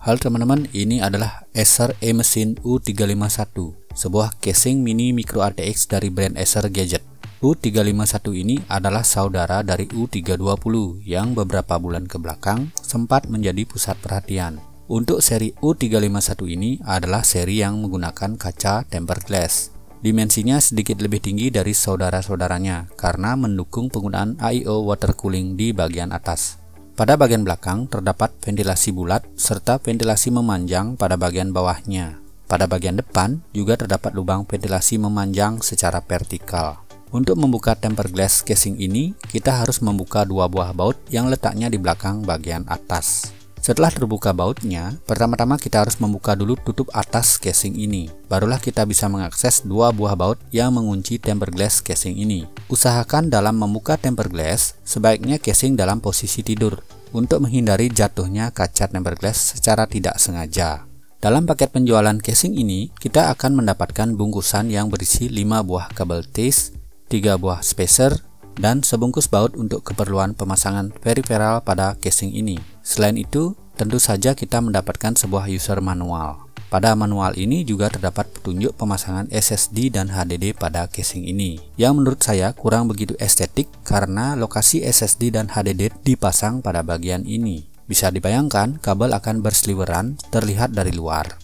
Halo teman-teman, ini adalah Acer eMachine U351, sebuah casing mini micro ATX dari brand Acer Gadget. U351 ini adalah saudara dari U320 yang beberapa bulan ke belakang sempat menjadi pusat perhatian. Untuk seri U351 ini adalah seri yang menggunakan kaca tempered glass. Dimensinya sedikit lebih tinggi dari saudara-saudaranya karena mendukung penggunaan AIO water cooling di bagian atas. Pada bagian belakang terdapat ventilasi bulat serta ventilasi memanjang pada bagian bawahnya. Pada bagian depan juga terdapat lubang ventilasi memanjang secara vertikal. Untuk membuka tempered glass casing ini, kita harus membuka dua buah baut yang letaknya di belakang bagian atas. Setelah terbuka bautnya, pertama-tama kita harus membuka dulu tutup atas casing ini. Barulah kita bisa mengakses dua buah baut yang mengunci tempered glass casing ini. Usahakan dalam membuka tempered glass, sebaiknya casing dalam posisi tidur untuk menghindari jatuhnya kaca tempered glass secara tidak sengaja. Dalam paket penjualan casing ini, kita akan mendapatkan bungkusan yang berisi 5 buah kabel TACE, 3 buah spacer, dan sebungkus baut untuk keperluan pemasangan peripheral pada casing ini. Selain itu, tentu saja kita mendapatkan sebuah user manual. Pada manual ini juga terdapat petunjuk pemasangan SSD dan HDD pada casing ini, yang menurut saya kurang begitu estetik karena lokasi SSD dan HDD dipasang pada bagian ini. Bisa dibayangkan kabel akan berseliweran terlihat dari luar.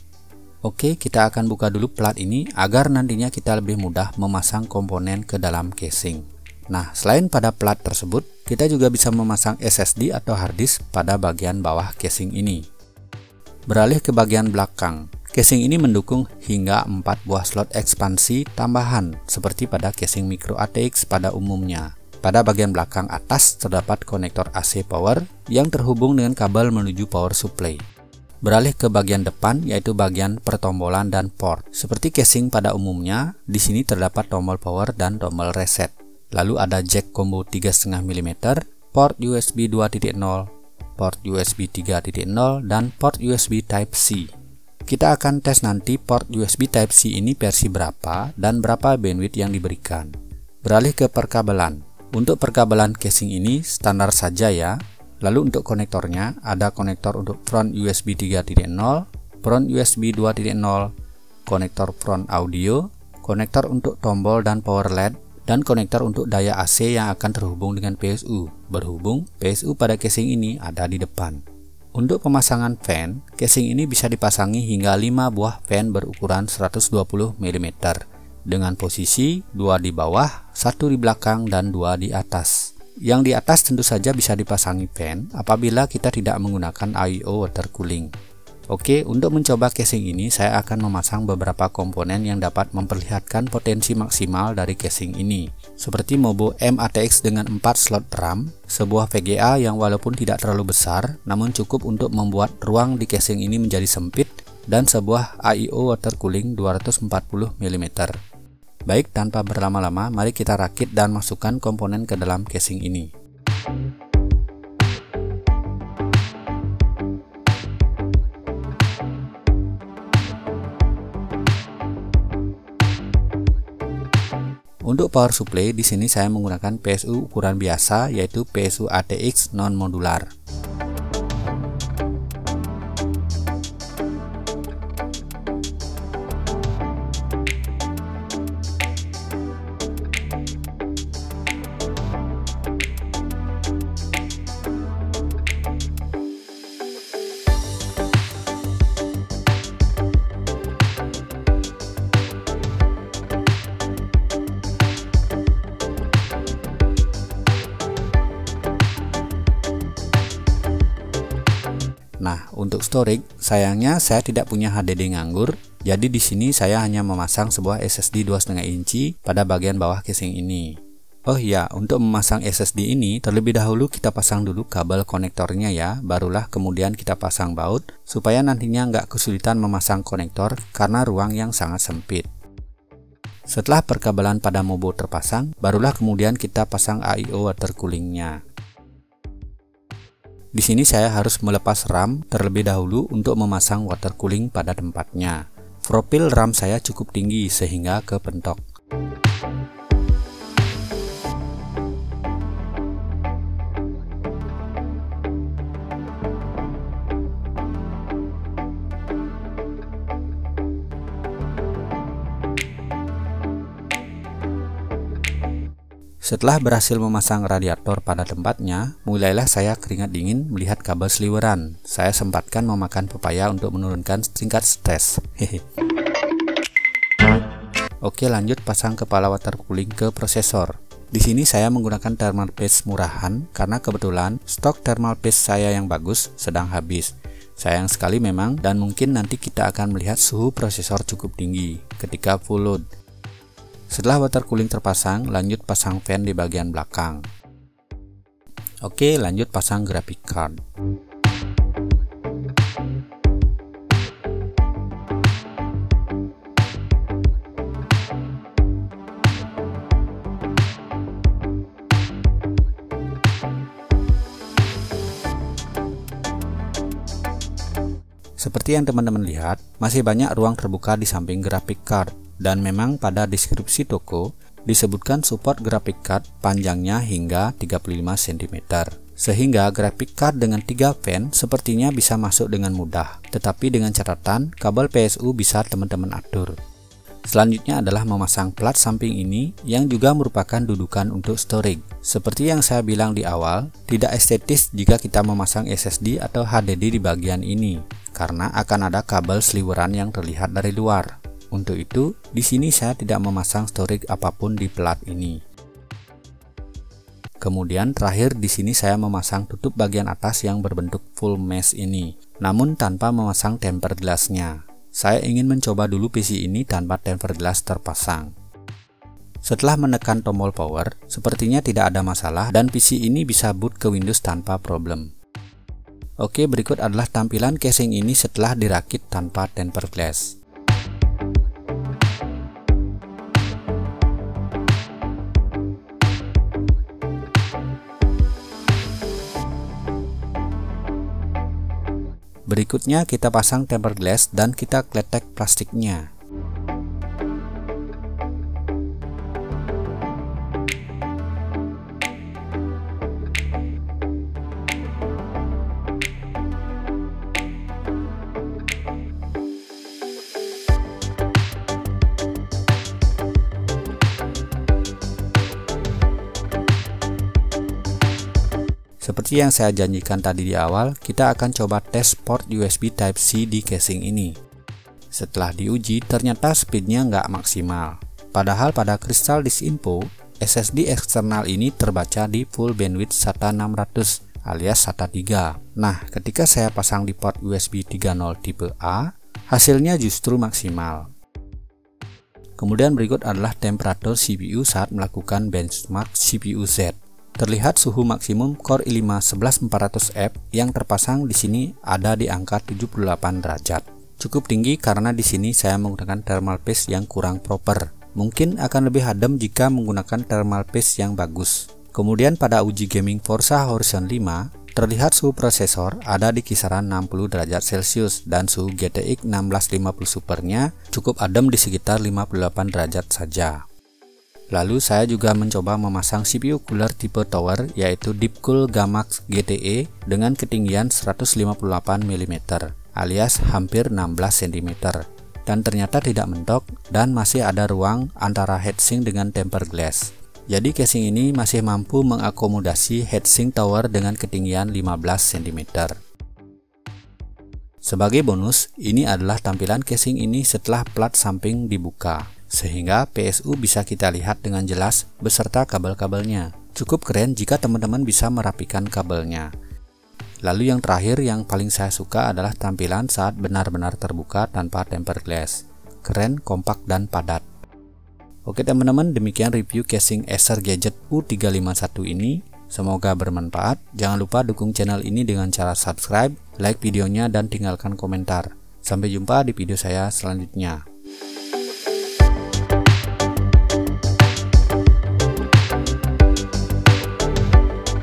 Oke, kita akan buka dulu plat ini agar nantinya kita lebih mudah memasang komponen ke dalam casing. Nah, selain pada plat tersebut, kita juga bisa memasang SSD atau hard disk pada bagian bawah casing ini. Beralih ke bagian belakang, casing ini mendukung hingga 4 buah slot ekspansi tambahan seperti pada casing micro ATX pada umumnya. Pada bagian belakang atas terdapat konektor AC power yang terhubung dengan kabel menuju power supply. Beralih ke bagian depan, yaitu bagian pertombolan dan port. Seperti casing pada umumnya, di sini terdapat tombol power dan tombol reset. Lalu ada jack combo 3,5 mm, port USB 2.0, port USB 3.0, dan port USB Type-C. Kita akan tes nanti port USB Type-C ini versi berapa dan berapa bandwidth yang diberikan. Beralih ke perkabelan. Untuk perkabelan casing ini standar saja ya. Lalu untuk konektornya ada konektor untuk front USB 3.0, front USB 2.0, konektor front audio, konektor untuk tombol dan power LED, dan konektor untuk daya AC yang akan terhubung dengan PSU. Berhubung PSU pada casing ini ada di depan. Untuk pemasangan fan, casing ini bisa dipasangi hingga 5 buah fan berukuran 120 mm dengan posisi 2 di bawah, 1 di belakang, dan 2 di atas. Yang di atas tentu saja bisa dipasangi fan apabila kita tidak menggunakan AIO water cooling. Oke, untuk mencoba casing ini saya akan memasang beberapa komponen yang dapat memperlihatkan potensi maksimal dari casing ini, seperti Mobo M-ATX dengan 4 slot RAM, sebuah VGA yang walaupun tidak terlalu besar namun cukup untuk membuat ruang di casing ini menjadi sempit, dan sebuah AIO water cooling 240 mm. Baik, tanpa berlama-lama, mari kita rakit dan masukkan komponen ke dalam casing ini. Untuk power supply, di sini saya menggunakan PSU ukuran biasa, yaitu PSU ATX non modular. Nah, untuk storage, sayangnya saya tidak punya HDD nganggur, jadi di sini saya hanya memasang sebuah SSD 2,5 inci pada bagian bawah casing ini. Oh ya, untuk memasang SSD ini, terlebih dahulu kita pasang dulu kabel konektornya ya, barulah kemudian kita pasang baut, supaya nantinya nggak kesulitan memasang konektor karena ruang yang sangat sempit. Setelah perkabelan pada Mobo terpasang, barulah kemudian kita pasang AIO water coolingnya. Di sini saya harus melepas RAM terlebih dahulu untuk memasang water cooling pada tempatnya. Profil RAM saya cukup tinggi sehingga kepentok. Setelah berhasil memasang radiator pada tempatnya, mulailah saya keringat dingin melihat kabel seliweran. Saya sempatkan memakan pepaya untuk menurunkan tingkat stres. Oke, lanjut pasang kepala water cooling ke prosesor. Di sini saya menggunakan thermal paste murahan karena kebetulan stok thermal paste saya yang bagus sedang habis. Sayang sekali memang, dan mungkin nanti kita akan melihat suhu prosesor cukup tinggi ketika full load. Setelah water cooling terpasang, lanjut pasang fan di bagian belakang. Oke, lanjut pasang graphic card. Seperti yang teman-teman lihat, masih banyak ruang terbuka di samping graphic card. Dan memang pada deskripsi toko disebutkan support graphic card panjangnya hingga 35 cm. Sehingga graphic card dengan 3 fan sepertinya bisa masuk dengan mudah. Tetapi dengan catatan, kabel PSU bisa teman-teman atur. Selanjutnya adalah memasang plat samping ini yang juga merupakan dudukan untuk storage. Seperti yang saya bilang di awal, tidak estetis jika kita memasang SSD atau HDD di bagian ini, karena akan ada kabel seliweran yang terlihat dari luar. Untuk itu, di sini saya tidak memasang storage apapun di plat ini. Kemudian terakhir di sini saya memasang tutup bagian atas yang berbentuk full mesh ini, namun tanpa memasang tempered glass-nya. Saya ingin mencoba dulu PC ini tanpa tempered glass terpasang. Setelah menekan tombol power, sepertinya tidak ada masalah dan PC ini bisa boot ke Windows tanpa problem. Oke, berikut adalah tampilan casing ini setelah dirakit tanpa tempered glass. Berikutnya kita pasang tempered glass dan kita kletek plastiknya. Seperti yang saya janjikan tadi di awal, kita akan coba tes port USB Type-C di casing ini. Setelah diuji, ternyata speednya nggak maksimal. Padahal pada Crystal Disk Info, SSD eksternal ini terbaca di full bandwidth SATA 600 alias SATA 3. Nah, ketika saya pasang di port USB 3.0 tipe A, hasilnya justru maksimal. Kemudian berikut adalah temperatur CPU saat melakukan benchmark CPU Z. Terlihat suhu maksimum Core i5 11400F yang terpasang di sini ada di angka 78 derajat. Cukup tinggi karena di sini saya menggunakan thermal paste yang kurang proper. Mungkin akan lebih adem jika menggunakan thermal paste yang bagus. Kemudian pada uji gaming Forza Horizon 5, terlihat suhu prosesor ada di kisaran 60 derajat Celcius dan suhu GTX 1650 Super-nya cukup adem di sekitar 58 derajat saja. Lalu saya juga mencoba memasang CPU cooler tipe tower yaitu Deepcool Gamax GTE dengan ketinggian 158 mm alias hampir 16 cm. Dan ternyata tidak mentok dan masih ada ruang antara heatsink dengan tempered glass. Jadi casing ini masih mampu mengakomodasi heatsink tower dengan ketinggian 15 cm. Sebagai bonus, ini adalah tampilan casing ini setelah plat samping dibuka. Sehingga PSU bisa kita lihat dengan jelas beserta kabel-kabelnya. Cukup keren jika teman-teman bisa merapikan kabelnya. Lalu yang terakhir yang paling saya suka adalah tampilan saat benar-benar terbuka tanpa tempered glass. Keren, kompak, dan padat. Oke teman-teman, demikian review casing Acer Gadget U351 ini. Semoga bermanfaat. Jangan lupa dukung channel ini dengan cara subscribe, like videonya, dan tinggalkan komentar. Sampai jumpa di video saya selanjutnya.